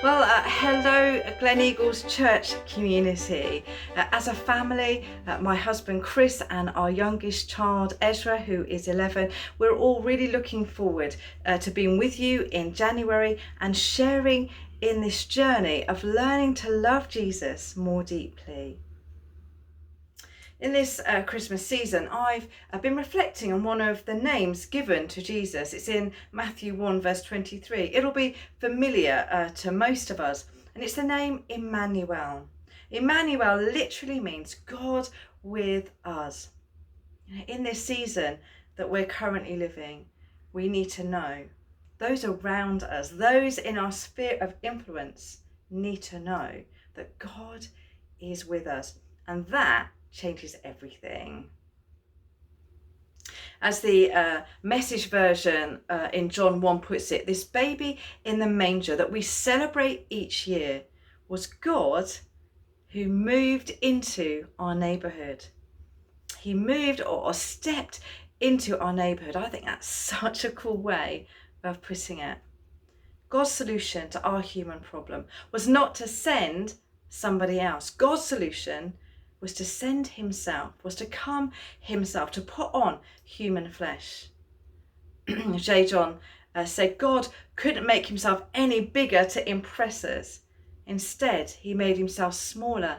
Well, hello, Gleneagles Church community. As a family, my husband Chris and our youngest child Ezra, who is 11, we're all really looking forward to being with you in January and sharing in this journey of learning to love Jesus more deeply. In this Christmas season, I've been reflecting on one of the names given to Jesus. It's in Matthew 1 verse 23. It'll be familiar to most of us, and it's the name Emmanuel. Emmanuel literally means God with us. In this season that we're currently living, we need to know those around us, those in our sphere of influence, need to know that God is with us, and that changes everything. As the message version in John 1 puts it, this baby in the manger that we celebrate each year was God who moved into our neighbourhood. He moved or stepped into our neighbourhood. I think that's such a cool way of putting it. God's solution to our human problem was not to send somebody else. God's solution was to send himself, was to come himself, to put on human flesh. J. John said God couldn't make himself any bigger to impress us. Instead, he made himself smaller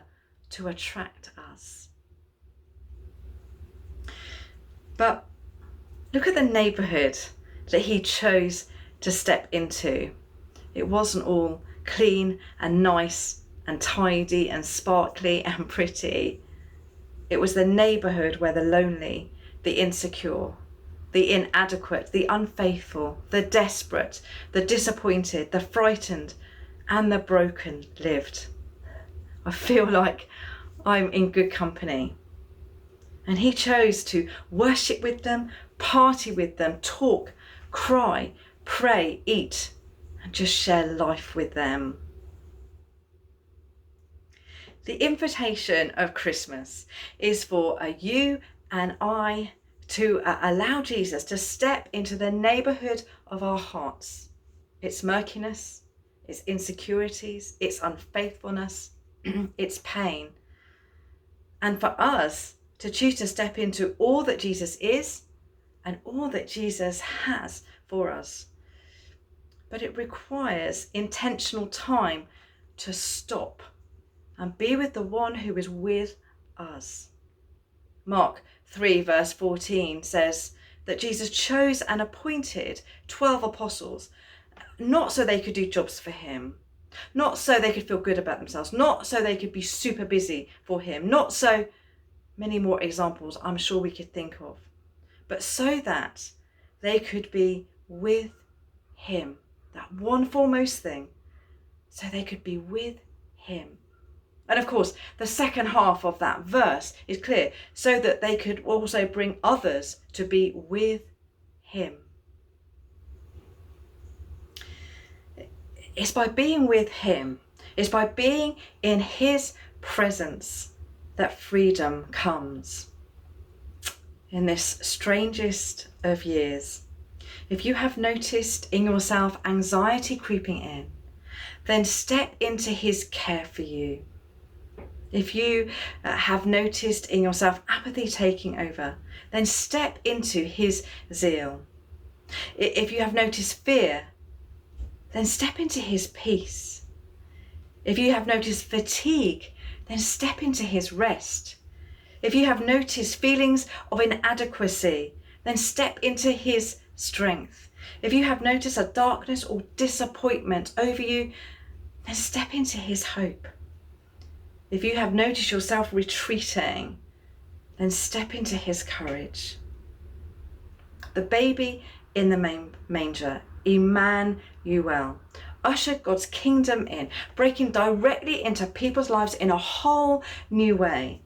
to attract us. But look at the neighbourhood that he chose to step into. It wasn't all clean and nice and tidy and sparkly and pretty. It was the neighbourhood where the lonely, the insecure, the inadequate, the unfaithful, the desperate, the disappointed, the frightened, and the broken lived. I feel like I'm in good company. And he chose to worship with them, party with them, talk, cry, pray, eat, and just share life with them. The invitation of Christmas is for you and I to allow Jesus to step into the neighbourhood of our hearts, its murkiness, its insecurities, its unfaithfulness, its pain, and for us to choose to step into all that Jesus is and all that Jesus has for us. But it requires intentional time to stop and be with the one who is with us. Mark 3 verse 14 says that Jesus chose and appointed 12 apostles, not so they could do jobs for him, not so they could feel good about themselves, not so they could be super busy for him, not so many more examples I'm sure we could think of, but so that they could be with him. That one foremost thing, so they could be with him. And of course, the second half of that verse is clear, so that they could also bring others to be with him. It's by being with him, it's by being in his presence that freedom comes. In this strangest of years, if you have noticed in yourself anxiety creeping in, then step into his care for you. If you have noticed in yourself apathy taking over, then step into his zeal. If you have noticed fear, then step into his peace. If you have noticed fatigue, then step into his rest. If you have noticed feelings of inadequacy, then step into his strength. If you have noticed a darkness or disappointment over you, then step into his hope. If you have noticed yourself retreating, then step into his courage. The baby in the manger, Emmanuel, ushered God's kingdom in, breaking directly into people's lives in a whole new way.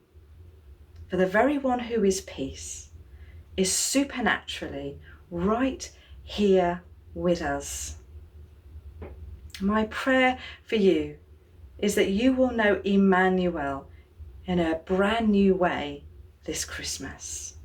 For the very one who is peace is supernaturally right here with us. My prayer for you is that you will know Emmanuel in a brand new way this Christmas.